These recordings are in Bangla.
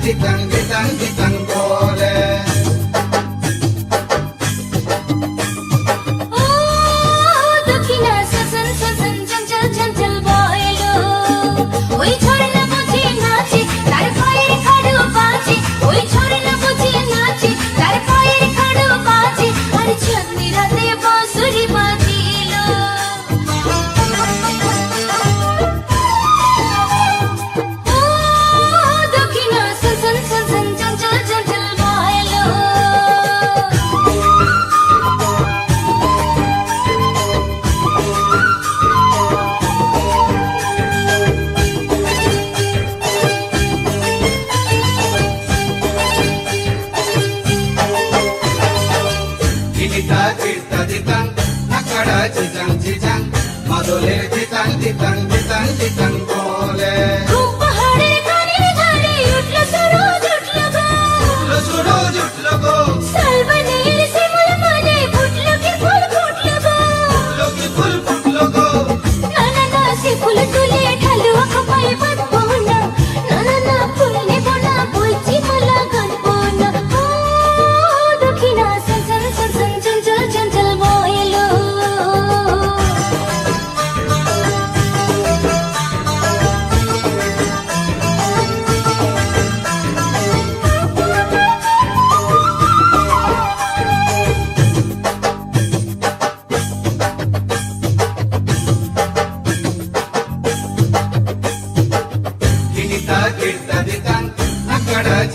জিতাং জিতাং জিতাং বলে। জিতাং জিতাং মাদলের জিতাং জিতাং জিতাং জিতাং বলে। পাহাড়ের কানের ধারে উঠল সরোজ উঠল গো শালবনের শিমুল বনে ফুটল কি ফুল ফুটল গো। নানা না সে ফুল তুলে ঢালু কপাল বাঁধবো না, নানা ফুল নেব না বলছি মালা গাঁথবো না। দক্ষিণা সন সন সন সন চঞ্চল চঞ্চল বয়লো।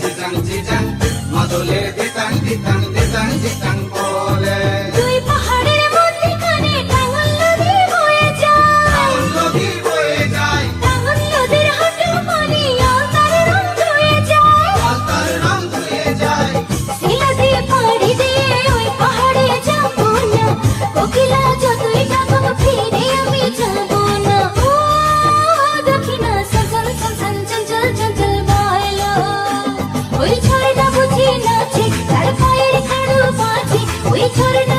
জিতাং জিতাং মাদলের জিতাং জিতাং জিতাং জিতাং বলে। দুই পাহাড়ের মধ্যখানে টাঙ্গল নদী বয়ে যায়, নদী বয়ে যায়, টাঙ্গল নদীর হাঁটু পানি আলতার রং ধুয়ে যায়, আলতার রং ধুয়ে যায়। শিলা দিয়ে পাড়ি দিয়ে ওই পাহাড়ে যাবো না, কোকিলা যতই ডাকুক ফিরে আমি যাবো না। দক্ষিণা সন সন সন সন চঞ্চল চঞ্চল বয়লো। ওই ঝর্ণা বুঝি নাচে তার পায়ের খাড়ু বাজে, ওই ঝর্ণা